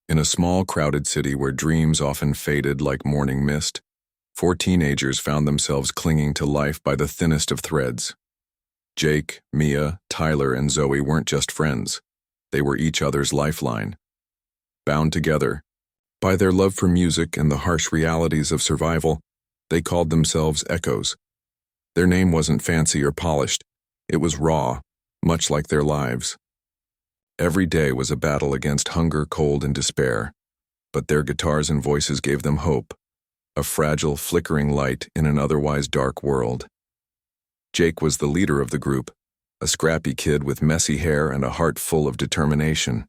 In a small, crowded city where dreams often faded like morning mist, 4 teenagers found themselves clinging to life by the thinnest of threads. Jake, Mia, Tyler, and Zoe weren't just friends. They were each other's lifeline. Bound together by their love for music and the harsh realities of survival, they called themselves Echoes. Their name wasn't fancy or polished. It was raw, much like their lives. Every day was a battle against hunger, cold, and despair, but their guitars and voices gave them hope, a fragile, flickering light in an otherwise dark world. Jake was the leader of the group, a scrappy kid with messy hair and a heart full of determination.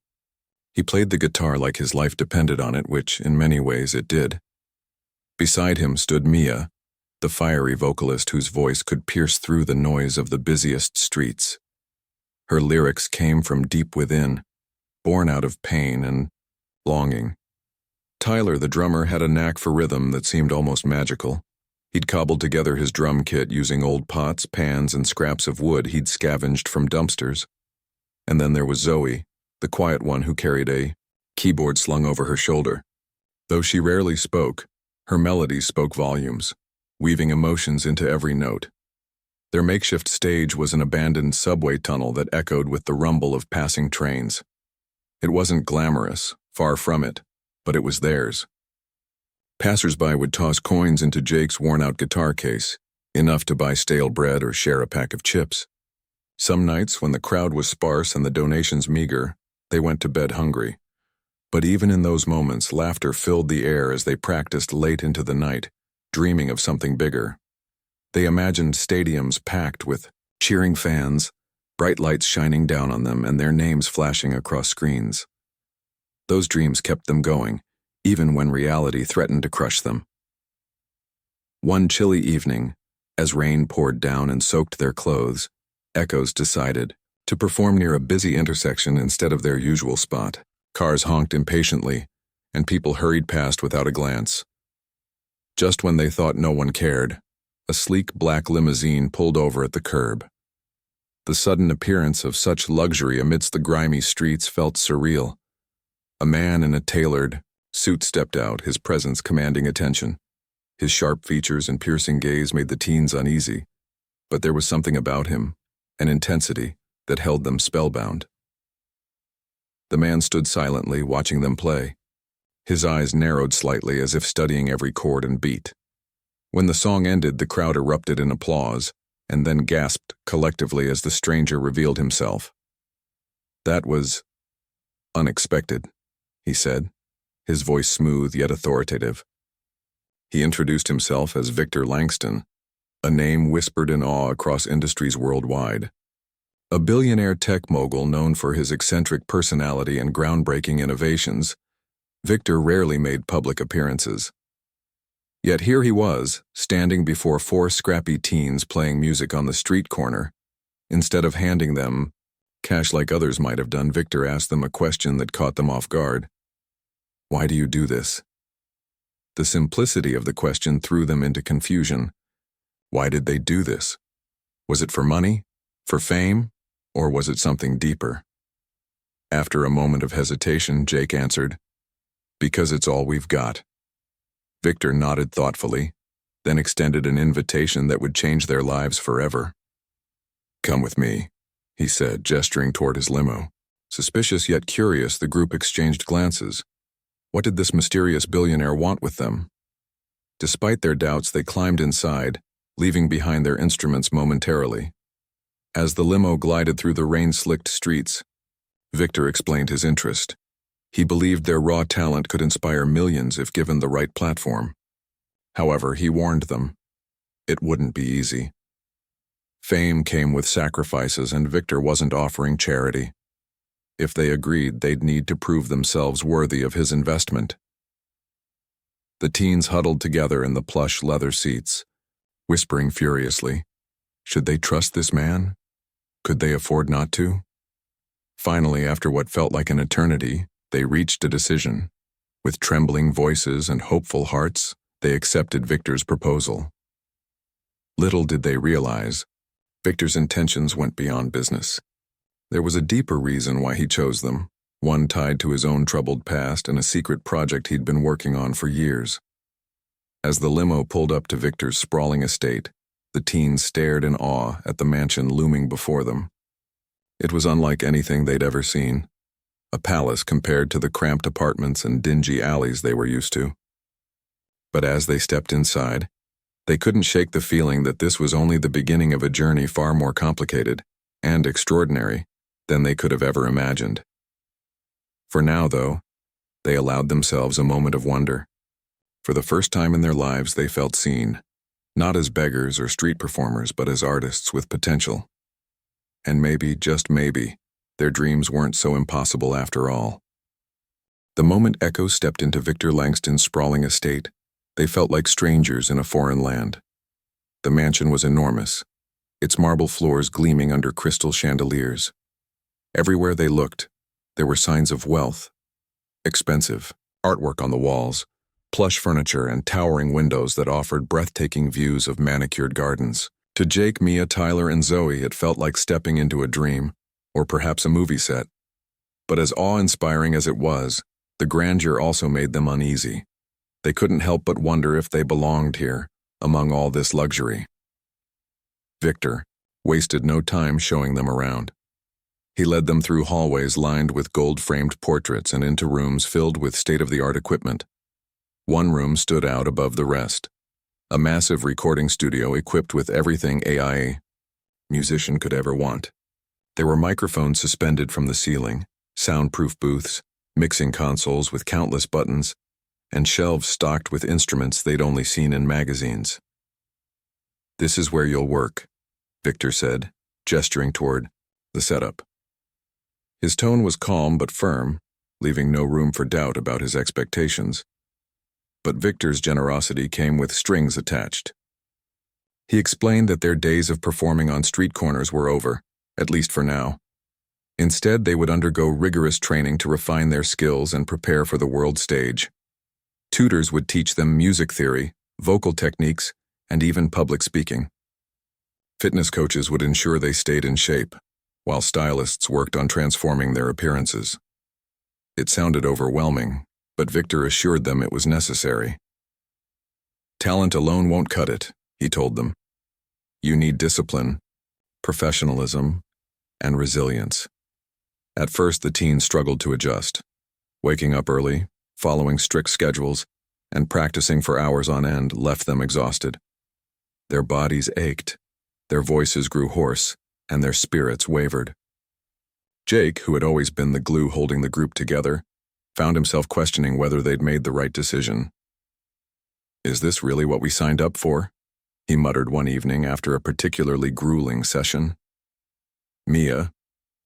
He played the guitar like his life depended on it, which, in many ways, it did. Beside him stood Mia, the fiery vocalist whose voice could pierce through the noise of the busiest streets. Her lyrics came from deep within, born out of pain and longing. Tyler, the drummer, had a knack for rhythm that seemed almost magical. He'd cobbled together his drum kit using old pots, pans, and scraps of wood he'd scavenged from dumpsters. And then there was Zoe, the quiet one who carried a keyboard slung over her shoulder. Though she rarely spoke, her melodies spoke volumes, weaving emotions into every note. Their makeshift stage was an abandoned subway tunnel that echoed with the rumble of passing trains. It wasn't glamorous, far from it, but it was theirs. Passers-by would toss coins into Jake's worn-out guitar case, enough to buy stale bread or share a pack of chips. Some nights, when the crowd was sparse and the donations meager, they went to bed hungry. But even in those moments, laughter filled the air as they practiced late into the night, dreaming of something bigger. They imagined stadiums packed with cheering fans, bright lights shining down on them, and their names flashing across screens. Those dreams kept them going, even when reality threatened to crush them. One chilly evening, as rain poured down and soaked their clothes, Echoes decided to perform near a busy intersection instead of their usual spot. Cars honked impatiently, and people hurried past without a glance. Just when they thought no one cared, a sleek black limousine pulled over at the curb. The sudden appearance of such luxury amidst the grimy streets felt surreal. A man in a tailored suit stepped out, his presence commanding attention. His sharp features and piercing gaze made the teens uneasy, but there was something about him, an intensity, that held them spellbound. The man stood silently, watching them play. His eyes narrowed slightly as if studying every chord and beat. When the song ended, the crowd erupted in applause, and then gasped collectively as the stranger revealed himself. "That was unexpected," he said, his voice smooth yet authoritative. He introduced himself as Victor Langston, a name whispered in awe across industries worldwide. A billionaire tech mogul known for his eccentric personality and groundbreaking innovations, Victor rarely made public appearances. Yet here he was, standing before 4 scrappy teens playing music on the street corner. Instead of handing them cash like others might have done, Victor asked them a question that caught them off guard. "Why do you do this?" The simplicity of the question threw them into confusion. Why did they do this? Was it for money? For fame? Or was it something deeper? After a moment of hesitation, Jake answered, "Because it's all we've got." Victor nodded thoughtfully, then extended an invitation that would change their lives forever. "Come with me," he said, gesturing toward his limo. Suspicious yet curious, the group exchanged glances. What did this mysterious billionaire want with them? Despite their doubts, they climbed inside, leaving behind their instruments momentarily. As the limo glided through the rain-slicked streets, Victor explained his interest. He believed their raw talent could inspire millions if given the right platform. However, he warned them, it wouldn't be easy. Fame came with sacrifices, and Victor wasn't offering charity. If they agreed, they'd need to prove themselves worthy of his investment. The teens huddled together in the plush leather seats, whispering furiously. Should they trust this man? Could they afford not to? Finally, after what felt like an eternity, they reached a decision. With trembling voices and hopeful hearts, they accepted Victor's proposal. Little did they realize, Victor's intentions went beyond business. There was a deeper reason why he chose them. one tied to his own troubled past and a secret project he'd been working on for years. As the limo pulled up to Victor's sprawling estate, the teens stared in awe at the mansion looming before them. It was unlike anything they'd ever seen, a palace compared to the cramped apartments and dingy alleys they were used to. But as they stepped inside, they couldn't shake the feeling that this was only the beginning of a journey far more complicated and extraordinary than they could have ever imagined. For now, though, they allowed themselves a moment of wonder. For the first time in their lives, they felt seen, not as beggars or street performers, but as artists with potential. And maybe, just maybe, their dreams weren't so impossible after all. The moment Echo stepped into Victor Langston's sprawling estate, they felt like strangers in a foreign land. The mansion was enormous, its marble floors gleaming under crystal chandeliers. Everywhere they looked, there were signs of wealth. Expensive artwork on the walls, plush furniture, and towering windows that offered breathtaking views of manicured gardens. To Jake, Mia, Tyler, and Zoe, it felt like stepping into a dream, or perhaps a movie set. But as awe-inspiring as it was, the grandeur also made them uneasy. They couldn't help but wonder if they belonged here, among all this luxury. Victor wasted no time showing them around. He led them through hallways lined with gold-framed portraits and into rooms filled with state-of-the-art equipment. One room stood out above the rest, a massive recording studio equipped with everything a musician could ever want. There were microphones suspended from the ceiling, soundproof booths, mixing consoles with countless buttons, and shelves stocked with instruments they'd only seen in magazines. "This is where you'll work," Victor said, gesturing toward the setup. His tone was calm but firm, leaving no room for doubt about his expectations. But Victor's generosity came with strings attached. He explained that their days of performing on street corners were over, at least for now. Instead, they would undergo rigorous training to refine their skills and prepare for the world stage. Tutors would teach them music theory, vocal techniques, and even public speaking. Fitness coaches would ensure they stayed in shape, while stylists worked on transforming their appearances. It sounded overwhelming, but Victor assured them it was necessary. "Talent alone won't cut it," he told them. "You need discipline, professionalism, and resilience." At first, the teens struggled to adjust, waking up early, following strict schedules, and practicing for hours on end left them exhausted. Their bodies ached, their voices grew hoarse, and their spirits wavered. Jake, who had always been the glue holding the group together, found himself questioning whether they'd made the right decision. "Is this really what we signed up for?" he muttered one evening after a particularly grueling session. Mia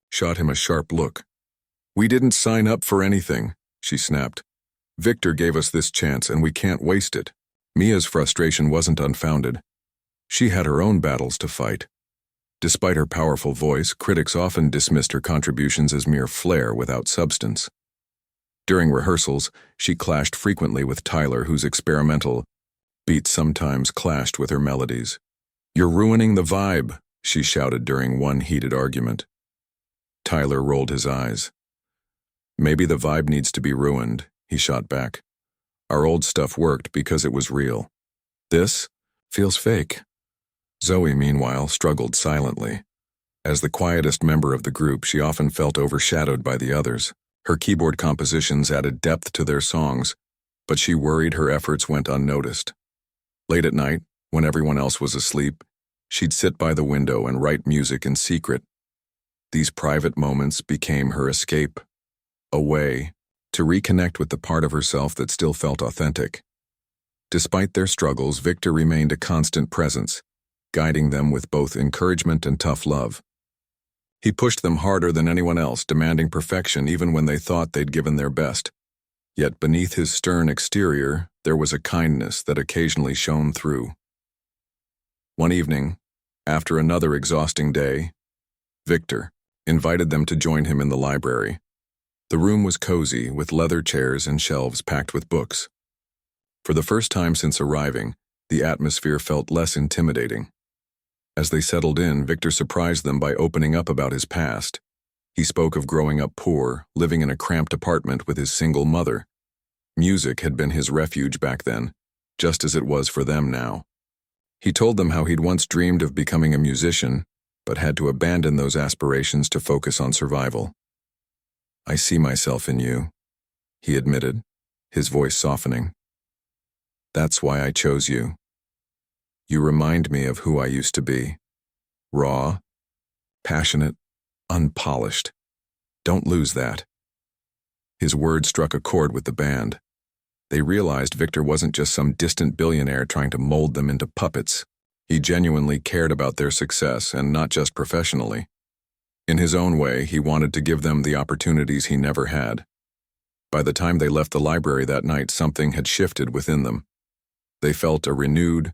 shot him a sharp look. "We didn't sign up for anything," she snapped. "Victor gave us this chance and we can't waste it." Mia's frustration wasn't unfounded. She had her own battles to fight. Despite her powerful voice, critics often dismissed her contributions as mere flair without substance. During rehearsals, she clashed frequently with Tyler, whose experimental beats sometimes clashed with her melodies. "You're ruining the vibe," she shouted during one heated argument. Tyler rolled his eyes. "Maybe the vibe needs to be ruined," he shot back. "Our old stuff worked because it was real. This feels fake." Zoe, meanwhile, struggled silently. As the quietest member of the group, she often felt overshadowed by the others. Her keyboard compositions added depth to their songs, but she worried her efforts went unnoticed. Late at night, when everyone else was asleep, she'd sit by the window and write music in secret. These private moments became her escape, a way to reconnect with the part of herself that still felt authentic. Despite their struggles, Victor remained a constant presence, guiding them with both encouragement and tough love. He pushed them harder than anyone else, demanding perfection even when they thought they'd given their best. Yet beneath his stern exterior, there was a kindness that occasionally shone through. One evening, after another exhausting day, Victor invited them to join him in the library. The room was cozy, with leather chairs and shelves packed with books. For the first time since arriving, the atmosphere felt less intimidating. As they settled in, Victor surprised them by opening up about his past. He spoke of growing up poor, living in a cramped apartment with his single mother. Music had been his refuge back then, just as it was for them now. He told them how he'd once dreamed of becoming a musician, but had to abandon those aspirations to focus on survival. "I see myself in you," he admitted, his voice softening. "That's why I chose you. You remind me of who I used to be. Raw, passionate, unpolished. Don't lose that." His words struck a chord with the band. They realized Victor wasn't just some distant billionaire trying to mold them into puppets. He genuinely cared about their success, and not just professionally. In his own way, he wanted to give them the opportunities he never had. By the time they left the library that night, something had shifted within them. They felt a renewed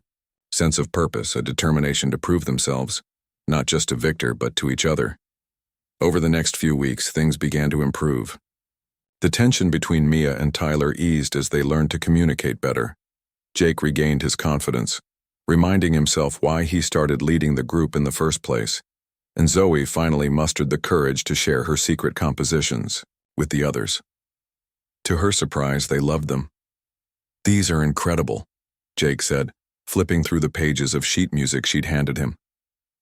sense of purpose, a determination to prove themselves, not just to Victor, but to each other. Over the next few weeks, things began to improve. The tension between Mia and Tyler eased as they learned to communicate better. Jake regained his confidence, reminding himself why he started leading the group in the first place, and Zoe finally mustered the courage to share her secret compositions with the others. To her surprise, they loved them. "These are incredible," Jake said, flipping through the pages of sheet music she'd handed him.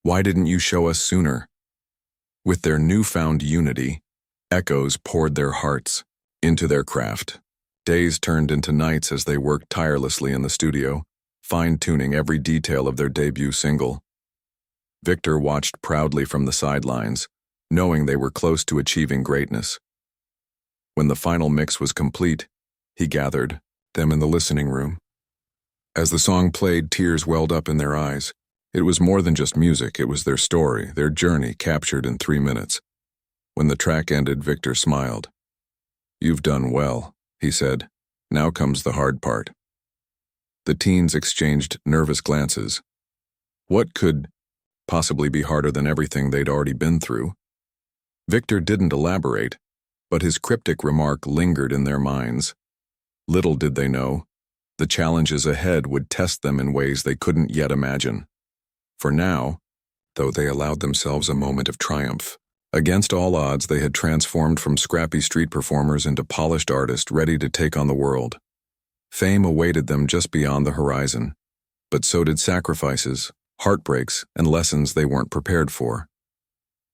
"Why didn't you show us sooner?" With their newfound unity, echoes poured their hearts into their craft. Days turned into nights as they worked tirelessly in the studio, fine-tuning every detail of their debut single. Victor watched proudly from the sidelines, knowing they were close to achieving greatness. When the final mix was complete, he gathered them in the listening room. As the song played, tears welled up in their eyes. It was more than just music, it was their story, their journey captured in 3 minutes. When the track ended, Victor smiled. "You've done well," he said. "Now comes the hard part." The teens exchanged nervous glances. What could possibly be harder than everything they'd already been through? Victor didn't elaborate, but his cryptic remark lingered in their minds. Little did they know, the challenges ahead would test them in ways they couldn't yet imagine. For now, though, they allowed themselves a moment of triumph. Against all odds, they had transformed from scrappy street performers into polished artists ready to take on the world. Fame awaited them just beyond the horizon, but so did sacrifices, heartbreaks, and lessons they weren't prepared for.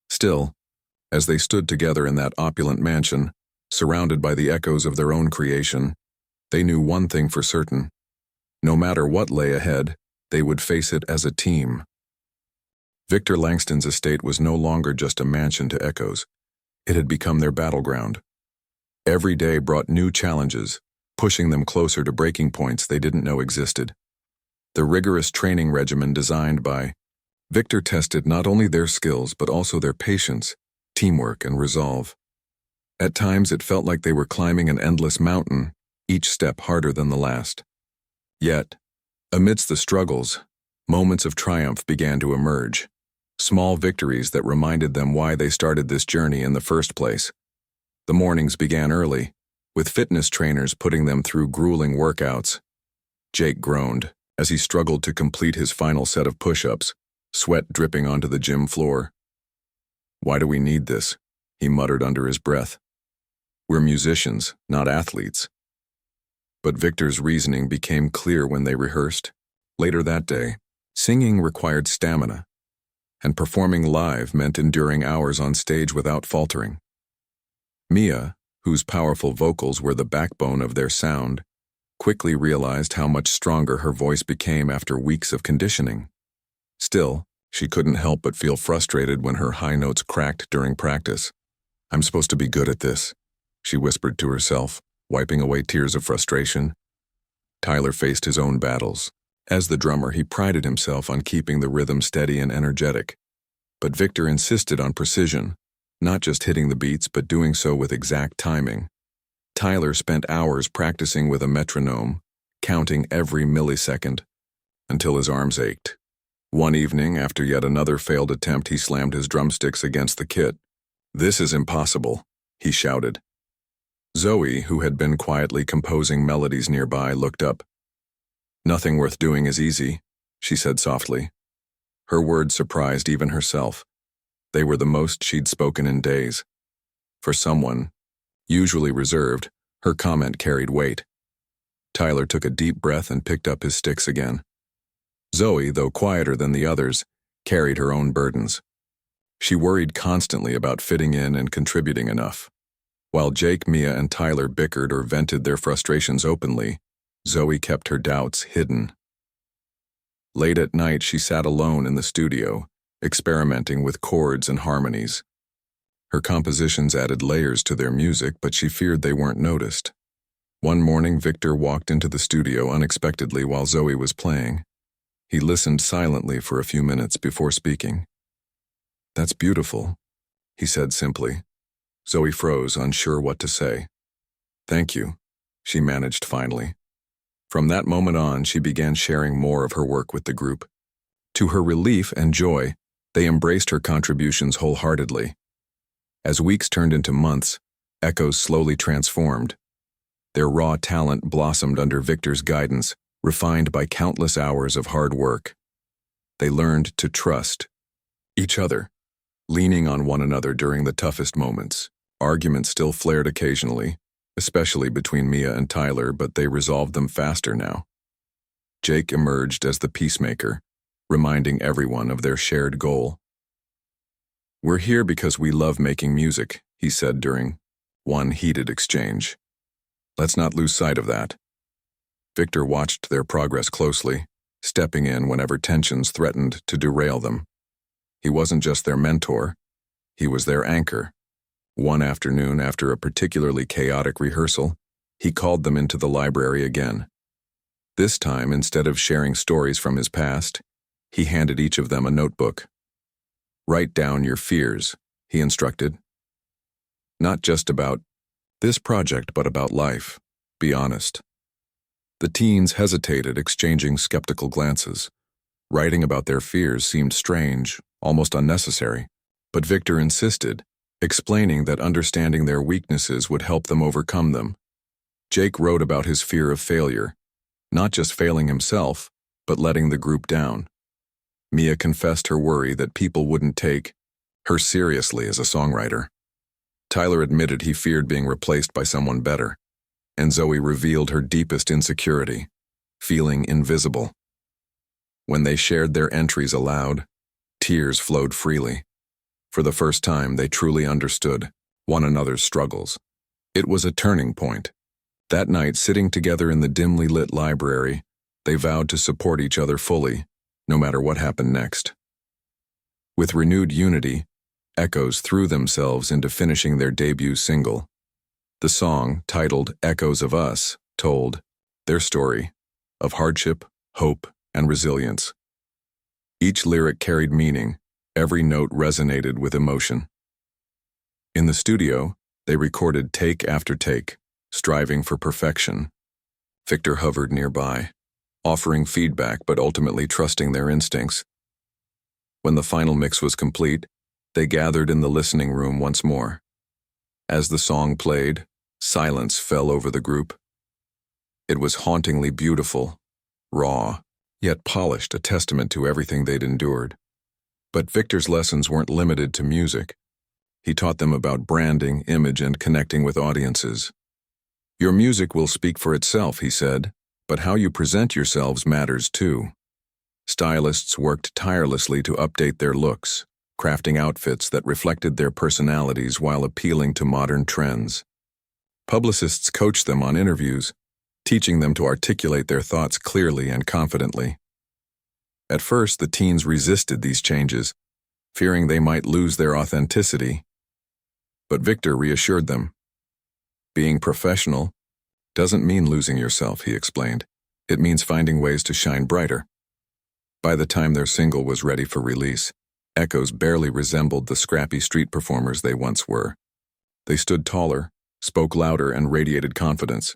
Still, as they stood together in that opulent mansion, surrounded by the echoes of their own creation, they knew one thing for certain. No matter what lay ahead, they would face it as a team. Victor Langston's estate was no longer just a mansion to echoes. It had become their battleground. Every day brought new challenges, pushing them closer to breaking points they didn't know existed. The rigorous training regimen designed by Victor tested not only their skills but also their patience, teamwork, and resolve. At times it felt like they were climbing an endless mountain, each step harder than the last. Yet, amidst the struggles, moments of triumph began to emerge. Small victories that reminded them why they started this journey in the first place. The mornings began early, with fitness trainers putting them through grueling workouts. Jake groaned as he struggled to complete his final set of push-ups, sweat dripping onto the gym floor. "Why do we need this?" he muttered under his breath. "We're musicians, not athletes." But Victor's reasoning became clear when they rehearsed. Later that day, singing required stamina, and performing live meant enduring hours on stage without faltering. Mia, whose powerful vocals were the backbone of their sound, quickly realized how much stronger her voice became after weeks of conditioning. Still, she couldn't help but feel frustrated when her high notes cracked during practice. "I'm supposed to be good at this," she whispered to herself, wiping away tears of frustration. Tyler faced his own battles. As the drummer, he prided himself on keeping the rhythm steady and energetic. But Victor insisted on precision, not just hitting the beats, but doing so with exact timing. Tyler spent hours practicing with a metronome, counting every millisecond, until his arms ached. One evening, after yet another failed attempt, he slammed his drumsticks against the kit. "This is impossible," he shouted. Zoe, who had been quietly composing melodies nearby, looked up. "Nothing worth doing is easy," she said softly. Her words surprised even herself. They were the most she'd spoken in days. For someone, usually reserved, her comment carried weight. Tyler took a deep breath and picked up his sticks again. Zoe, though quieter than the others, carried her own burdens. She worried constantly about fitting in and contributing enough. While Jake, Mia, and Tyler bickered or vented their frustrations openly, Zoe kept her doubts hidden. Late at night, she sat alone in the studio, experimenting with chords and harmonies. Her compositions added layers to their music, but she feared they weren't noticed. One morning, Victor walked into the studio unexpectedly while Zoe was playing. He listened silently for a few minutes before speaking. "That's beautiful," he said simply. Zoe froze, unsure what to say. "Thank you," she managed finally. From that moment on, she began sharing more of her work with the group. To her relief and joy, they embraced her contributions wholeheartedly. As weeks turned into months, Echoes slowly transformed. Their raw talent blossomed under Victor's guidance, refined by countless hours of hard work. They learned to trust each other, leaning on one another during the toughest moments. Arguments still flared occasionally, especially between Mia and Tyler, but they resolved them faster now. Jake emerged as the peacemaker, reminding everyone of their shared goal. "We're here because we love making music," he said during one heated exchange. "Let's not lose sight of that." Victor watched their progress closely, stepping in whenever tensions threatened to derail them. He wasn't just their mentor, he was their anchor. One afternoon, after a particularly chaotic rehearsal, he called them into the library again. This time, instead of sharing stories from his past, he handed each of them a notebook. "Write down your fears," he instructed. "Not just about this project, but about life. Be honest." The teens hesitated, exchanging skeptical glances. Writing about their fears seemed strange, almost unnecessary, but Victor insisted, explaining that understanding their weaknesses would help them overcome them. Jake wrote about his fear of failure, not just failing himself, but letting the group down. Mia confessed her worry that people wouldn't take her seriously as a songwriter. Tyler admitted he feared being replaced by someone better, and Zoe revealed her deepest insecurity, feeling invisible. When they shared their entries aloud, tears flowed freely. For the first time, they truly understood one another's struggles. It was a turning point. That night, sitting together in the dimly lit library, they vowed to support each other fully, no matter what happened next. With renewed unity, Echoes threw themselves into finishing their debut single. The song, titled Echoes of Us, told their story of hardship, hope, and resilience. Each lyric carried meaning, every note resonated with emotion. In the studio, they recorded take after take, striving for perfection. Victor hovered nearby, offering feedback but ultimately trusting their instincts. When the final mix was complete, they gathered in the listening room once more. As the song played, silence fell over the group. It was hauntingly beautiful, raw, yet polished, a testament to everything they'd endured. But Victor's lessons weren't limited to music. He taught them about branding, image, and connecting with audiences. "Your music will speak for itself," he said, "but how you present yourselves matters too." Stylists worked tirelessly to update their looks, crafting outfits that reflected their personalities while appealing to modern trends. Publicists coached them on interviews, teaching them to articulate their thoughts clearly and confidently. At first, the teens resisted these changes, fearing they might lose their authenticity. But Victor reassured them. "Being professional doesn't mean losing yourself," he explained. "It means finding ways to shine brighter." By the time their single was ready for release, Echoes barely resembled the scrappy street performers they once were. They stood taller, spoke louder, and radiated confidence.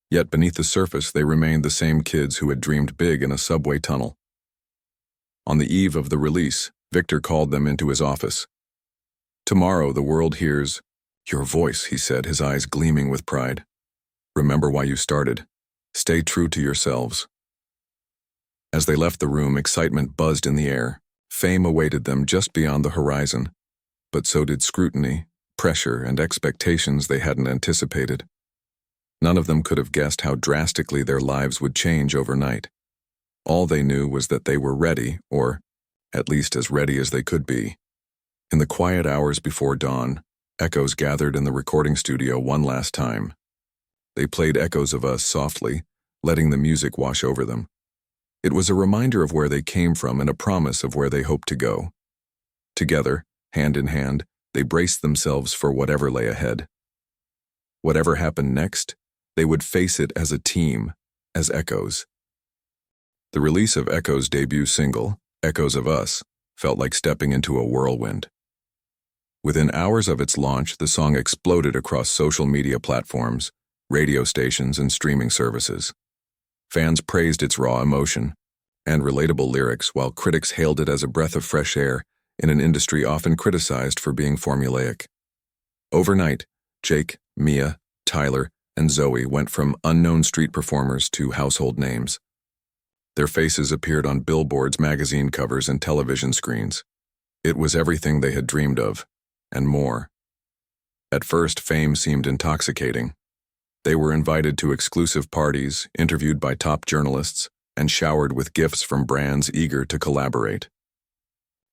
Yet beneath the surface, they remained the same kids who had dreamed big in a subway tunnel. On the eve of the release, Victor called them into his office. "Tomorrow the world hears your voice," he said, his eyes gleaming with pride. "Remember why you started. Stay true to yourselves." As they left the room, excitement buzzed in the air. Fame awaited them just beyond the horizon, but so did scrutiny, pressure, and expectations they hadn't anticipated. None of them could have guessed how drastically their lives would change overnight. All they knew was that they were ready, or at least as ready as they could be. In the quiet hours before dawn, echoes gathered in the recording studio one last time. They played Echoes of Us softly, letting the music wash over them. It was a reminder of where they came from and a promise of where they hoped to go. Together, hand in hand, they braced themselves for whatever lay ahead. Whatever happened next, they would face it as a team, as Echoes. The release of Echoes' debut single, Echoes of Us, felt like stepping into a whirlwind. Within hours of its launch, the song exploded across social media platforms, radio stations, and streaming services. Fans praised its raw emotion and relatable lyrics, while critics hailed it as a breath of fresh air in an industry often criticized for being formulaic. Overnight, Jake, Mia, Tyler, and Zoe went from unknown street performers to household names. Their faces appeared on billboards, magazine covers, and television screens. It was everything they had dreamed of, and more. At first, fame seemed intoxicating. They were invited to exclusive parties, interviewed by top journalists, and showered with gifts from brands eager to collaborate.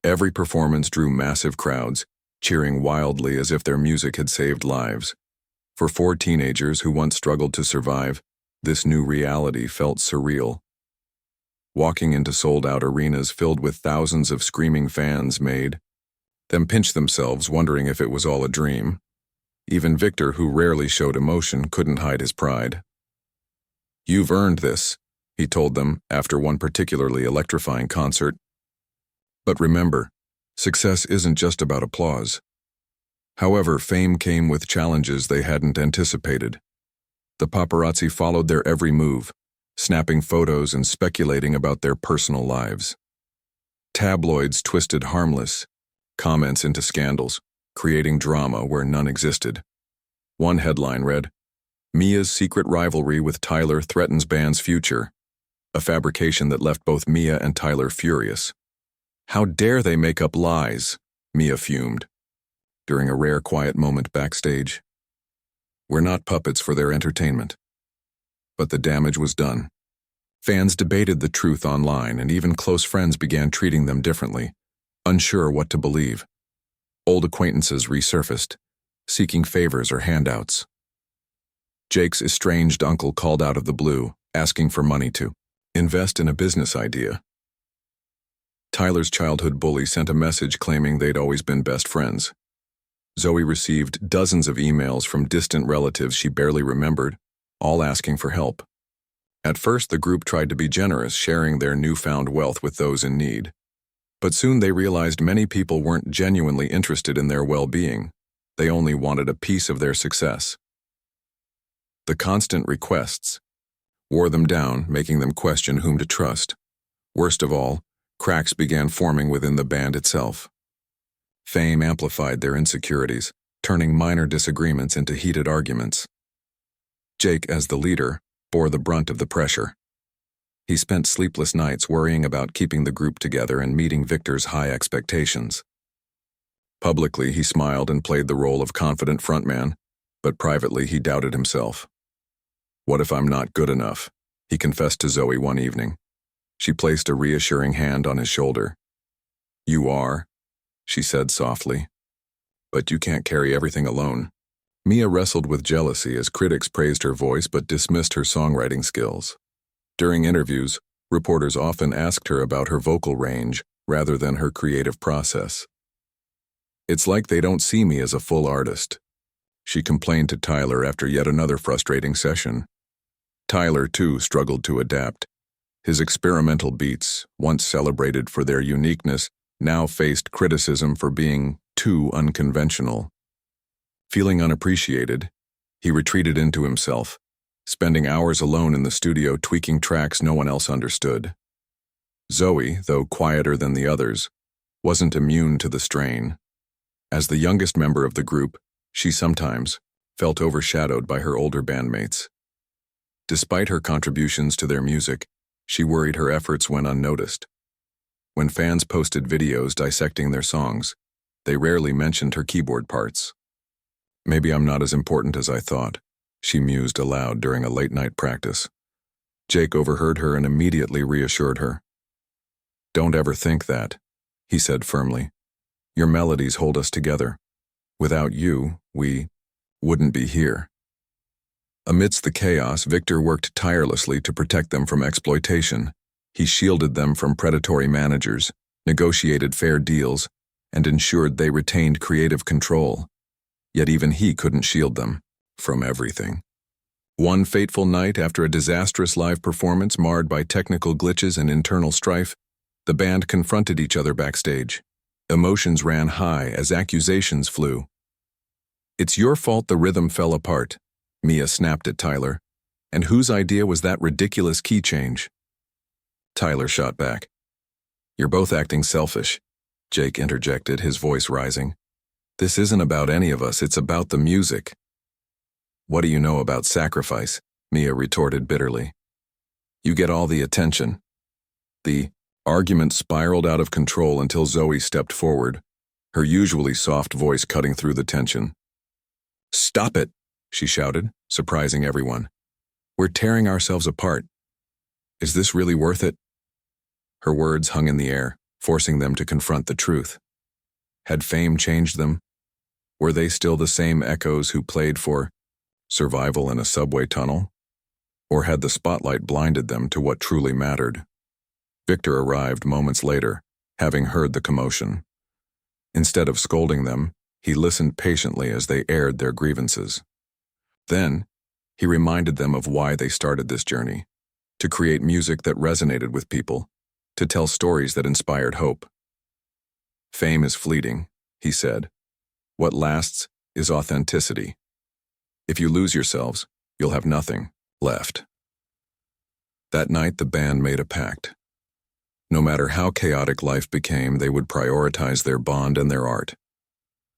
Every performance drew massive crowds, cheering wildly as if their music had saved lives. For 4 teenagers who once struggled to survive, this new reality felt surreal. Walking into sold-out arenas filled with thousands of screaming fans made them pinch themselves, wondering if it was all a dream. Even Victor, who rarely showed emotion, couldn't hide his pride. "You've earned this," he told them after one particularly electrifying concert. But remember, success isn't just about applause. However, fame came with challenges they hadn't anticipated. The paparazzi followed their every move, snapping photos and speculating about their personal lives. Tabloids twisted harmless comments into scandals, creating drama where none existed. One headline read, "Mia's secret rivalry with Tyler threatens band's future," a fabrication that left both Mia and Tyler furious. "How dare they make up lies?" Mia fumed. During a rare quiet moment backstage. "We're not puppets for their entertainment." But the damage was done. Fans debated the truth online, and even close friends began treating them differently, unsure what to believe. Old acquaintances resurfaced, seeking favors or handouts. Jake's estranged uncle called out of the blue, asking for money to invest in a business idea. Tyler's childhood bully sent a message claiming they'd always been best friends. Zoe received dozens of emails from distant relatives she barely remembered, all asking for help. At first, the group tried to be generous, sharing their newfound wealth with those in need. But soon they realized many people weren't genuinely interested in their well-being. They only wanted a piece of their success. The constant requests wore them down, making them question whom to trust. Worst of all, cracks began forming within the band itself. Fame amplified their insecurities, turning minor disagreements into heated arguments. Jake, as the leader, bore the brunt of the pressure. He spent sleepless nights worrying about keeping the group together and meeting Victor's high expectations. Publicly, he smiled and played the role of confident frontman, but privately he doubted himself. "What if I'm not good enough?" he confessed to Zoe one evening. She placed a reassuring hand on his shoulder. "You are," she said softly. "But you can't carry everything alone." Mia wrestled with jealousy as critics praised her voice but dismissed her songwriting skills. During interviews, reporters often asked her about her vocal range rather than her creative process. "It's like they don't see me as a full artist," she complained to Tyler after yet another frustrating session. Tyler, too, struggled to adapt. His experimental beats, once celebrated for their uniqueness, now faced criticism for being too unconventional. Feeling unappreciated, he retreated into himself, spending hours alone in the studio tweaking tracks no one else understood. Zoe, though quieter than the others, wasn't immune to the strain. As the youngest member of the group, she sometimes felt overshadowed by her older bandmates. Despite her contributions to their music, she worried her efforts went unnoticed. When fans posted videos dissecting their songs, they rarely mentioned her keyboard parts. Maybe I'm not as important as I thought, she mused aloud during a late-night practice. Jake overheard her and immediately reassured her. Don't ever think that, he said firmly. Your melodies hold us together. Without you, we wouldn't be here. Amidst the chaos, Victor worked tirelessly to protect them from exploitation. He shielded them from predatory managers, negotiated fair deals, and ensured they retained creative control. Yet even he couldn't shield them from everything. One fateful night, after a disastrous live performance marred by technical glitches and internal strife, the band confronted each other backstage. Emotions ran high as accusations flew. It's your fault the rhythm fell apart, Mia snapped at Tyler. And whose idea was that ridiculous key change? Tyler shot back. You're both acting selfish, Jake interjected, his voice rising. This isn't about any of us, it's about the music. What do you know about sacrifice? Mia retorted bitterly. You get all the attention. The argument spiraled out of control until Zoe stepped forward, her usually soft voice cutting through the tension. Stop it, she shouted, surprising everyone. We're tearing ourselves apart. Is this really worth it? Her words hung in the air, forcing them to confront the truth. Had fame changed them? Were they still the same echoes who played for survival in a subway tunnel? Or had the spotlight blinded them to what truly mattered? Victor arrived moments later, having heard the commotion. Instead of scolding them, he listened patiently as they aired their grievances. Then, he reminded them of why they started this journey: to create music that resonated with people, to tell stories that inspired hope. Fame is fleeting, he said. What lasts is authenticity. If you lose yourselves, you'll have nothing left. That night, the band made a pact. No matter how chaotic life became, they would prioritize their bond and their art.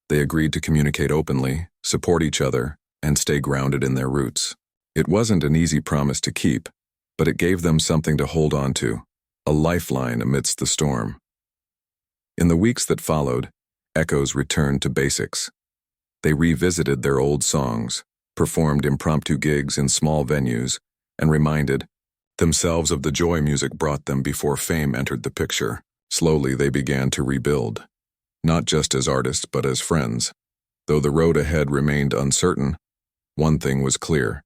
They agreed to communicate openly, support each other, and stay grounded in their roots. It wasn't an easy promise to keep, but it gave them something to hold on to, a lifeline amidst the storm. In the weeks that followed, Echoes returned to basics. They revisited their old songs, performed impromptu gigs in small venues, and reminded themselves of the joy music brought them before fame entered the picture. Slowly they began to rebuild, not just as artists but as friends. Though the road ahead remained uncertain, one thing was clear.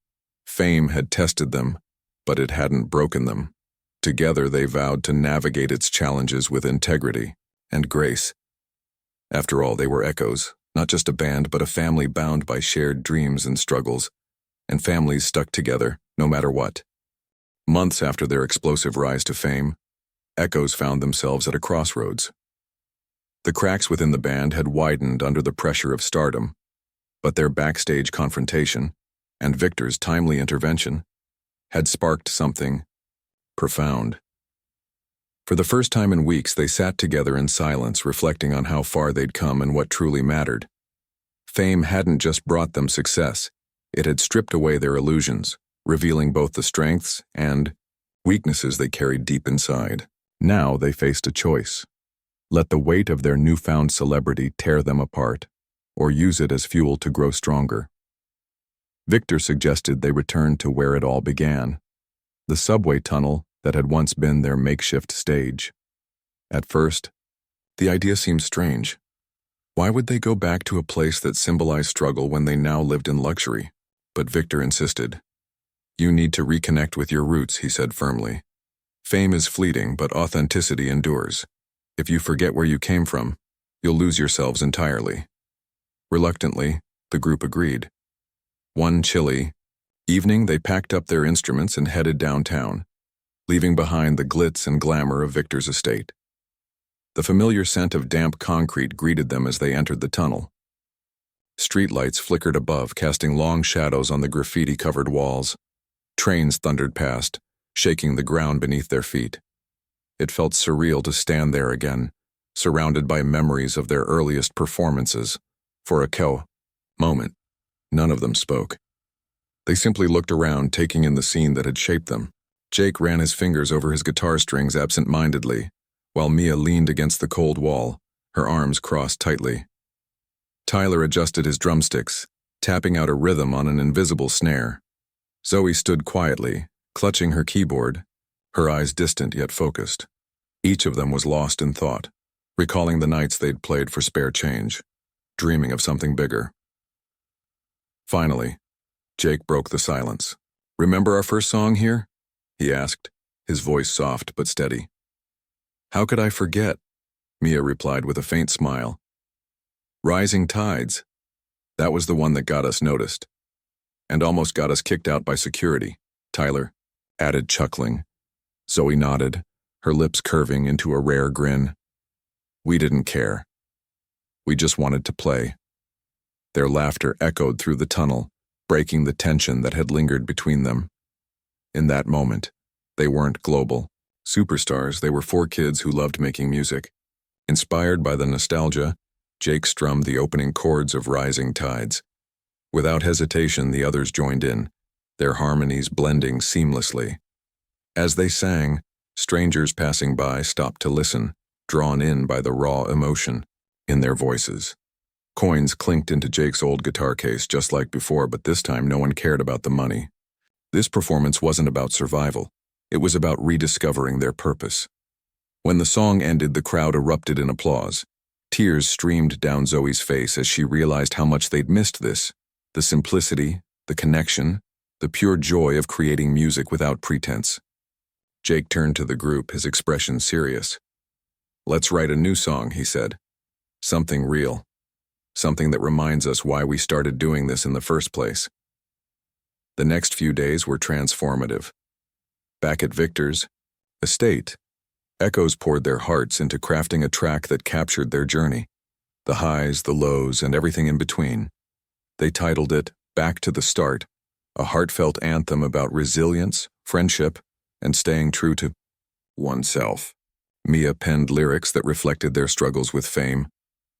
Fame had tested them, but it hadn't broken them. Together they vowed to navigate its challenges with integrity and grace. After all, they were Echoes, not just a band but a family bound by shared dreams and struggles, and families stuck together no matter what. Months after their explosive rise to fame, Echoes found themselves at a crossroads. The cracks within the band had widened under the pressure of stardom, but their backstage confrontation, and Victor's timely intervention, had sparked something profound. For the first time in weeks, they sat together in silence, reflecting on how far they'd come and what truly mattered. Fame hadn't just brought them success, it had stripped away their illusions, revealing both the strengths and weaknesses they carried deep inside. Now they faced a choice. Let the weight of their newfound celebrity tear them apart, or use it as fuel to grow stronger. Victor suggested they return to where it all began, the subway tunnel that had once been their makeshift stage. At first, the idea seemed strange. Why would they go back to a place that symbolized struggle when they now lived in luxury? But Victor insisted. You need to reconnect with your roots, he said firmly. Fame is fleeting, but authenticity endures. If you forget where you came from, you'll lose yourselves entirely. Reluctantly, the group agreed. One chilly evening, they packed up their instruments and headed downtown, leaving behind the glitz and glamour of Victor's estate. The familiar scent of damp concrete greeted them as they entered the tunnel. Streetlights flickered above, casting long shadows on the graffiti-covered walls. Trains thundered past, shaking the ground beneath their feet. It felt surreal to stand there again, surrounded by memories of their earliest performances. For a moment, none of them spoke. They simply looked around, taking in the scene that had shaped them. Jake ran his fingers over his guitar strings absent-mindedly, while Mia leaned against the cold wall, her arms crossed tightly. Tyler adjusted his drumsticks, tapping out a rhythm on an invisible snare. Zoe stood quietly, clutching her keyboard, her eyes distant yet focused. Each of them was lost in thought, recalling the nights they'd played for spare change, dreaming of something bigger. Finally, Jake broke the silence. "Remember our first song here?" he asked, his voice soft but steady. "How could I forget?" Mia replied with a faint smile. "Rising Tides. That was the one that got us noticed. And almost got us kicked out by security," Tyler added, chuckling. Zoe nodded, her lips curving into a rare grin. "We didn't care. We just wanted to play." Their laughter echoed through the tunnel, breaking the tension that had lingered between them. In that moment, they weren't global superstars, they were four kids who loved making music. Inspired by the nostalgia, Jake strummed the opening chords of Rising Tides. Without hesitation, the others joined in, their harmonies blending seamlessly. As they sang, strangers passing by stopped to listen, drawn in by the raw emotion in their voices. Coins clinked into Jake's old guitar case just like before, but this time no one cared about the money. This performance wasn't about survival. It was about rediscovering their purpose. When the song ended, the crowd erupted in applause. Tears streamed down Zoe's face as she realized how much they'd missed this. The simplicity, the connection, the pure joy of creating music without pretense. Jake turned to the group, his expression serious. "Let's write a new song," he said. "Something real. Something that reminds us why we started doing this in the first place." The next few days were transformative. Back at Victor's estate, Echoes poured their hearts into crafting a track that captured their journey, the highs, the lows, and everything in between. They titled it Back to the Start, a heartfelt anthem about resilience, friendship, and staying true to oneself. Mia penned lyrics that reflected their struggles with fame,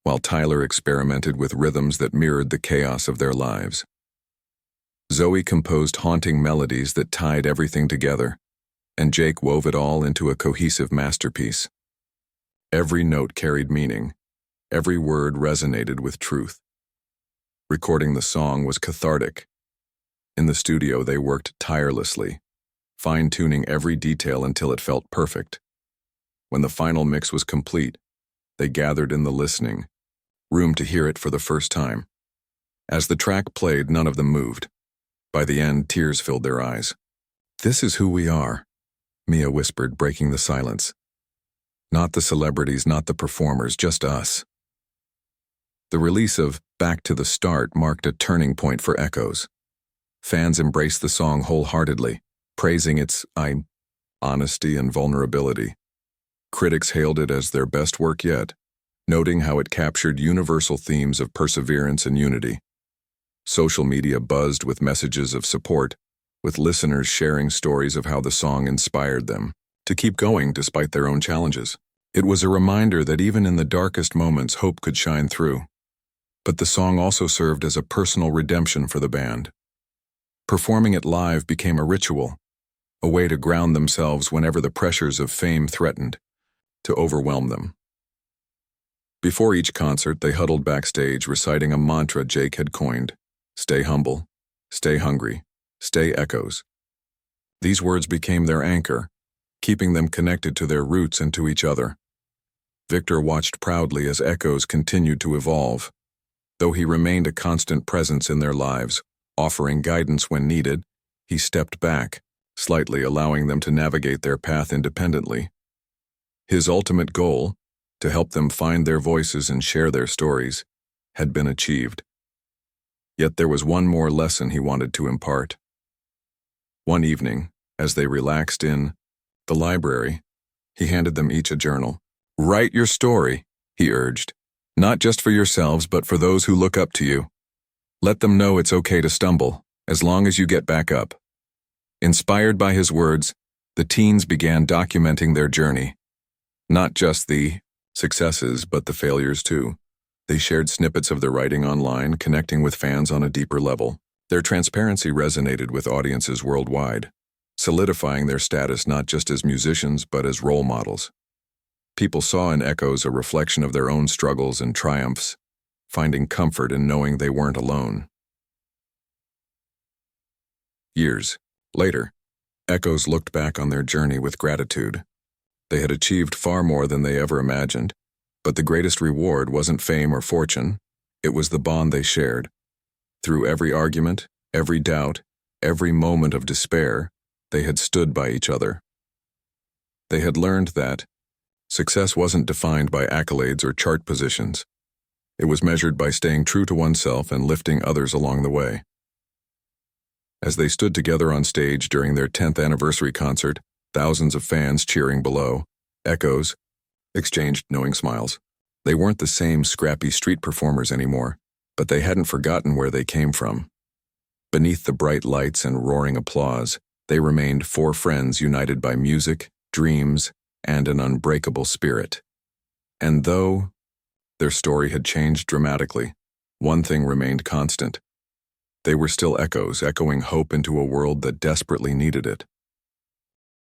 while Tyler experimented with rhythms that mirrored the chaos of their lives. Zoe composed haunting melodies that tied everything together, and Jake wove it all into a cohesive masterpiece. Every note carried meaning. Every word resonated with truth. Recording the song was cathartic. In the studio, they worked tirelessly, fine-tuning every detail until it felt perfect. When the final mix was complete, they gathered in the listening room to hear it for the first time. As the track played, none of them moved. By the end, tears filled their eyes. "This is who we are," Mia whispered, breaking the silence. "Not the celebrities, not the performers, just us." The release of Back to the Start marked a turning point for Echoes. Fans embraced the song wholeheartedly, praising its honesty and vulnerability. Critics hailed it as their best work yet, noting how it captured universal themes of perseverance and unity. Social media buzzed with messages of support, with listeners sharing stories of how the song inspired them to keep going despite their own challenges. It was a reminder that even in the darkest moments, hope could shine through. But the song also served as a personal redemption for the band. Performing it live became a ritual, a way to ground themselves whenever the pressures of fame threatened to overwhelm them. Before each concert, they huddled backstage, reciting a mantra Jake had coined: "Stay humble, stay hungry, stay Echoes." These words became their anchor, keeping them connected to their roots and to each other. Victor watched proudly as Echoes continued to evolve. Though he remained a constant presence in their lives, offering guidance when needed, he stepped back, slightly allowing them to navigate their path independently. His ultimate goal, to help them find their voices and share their stories, had been achieved. Yet there was one more lesson he wanted to impart. One evening, as they relaxed in the library, he handed them each a journal. "Write your story," he urged, "not just for yourselves, but for those who look up to you. Let them know it's okay to stumble, as long as you get back up." Inspired by his words, the teens began documenting their journey. Not just the successes, but the failures too. They shared snippets of their writing online, connecting with fans on a deeper level. Their transparency resonated with audiences worldwide, solidifying their status not just as musicians, but as role models. People saw in Echoes a reflection of their own struggles and triumphs, finding comfort in knowing they weren't alone. Years later, Echoes looked back on their journey with gratitude. They had achieved far more than they ever imagined, but the greatest reward wasn't fame or fortune, it was the bond they shared. Through every argument, every doubt, every moment of despair, they had stood by each other. They had learned that success wasn't defined by accolades or chart positions. It was measured by staying true to oneself and lifting others along the way. As they stood together on stage during their 10th anniversary concert, thousands of fans cheering below, Echoes exchanged knowing smiles. They weren't the same scrappy street performers anymore, but they hadn't forgotten where they came from. Beneath the bright lights and roaring applause, they remained four friends united by music, dreams, and an unbreakable spirit. And though their story had changed dramatically, one thing remained constant. They were still echoes, echoing hope into a world that desperately needed it.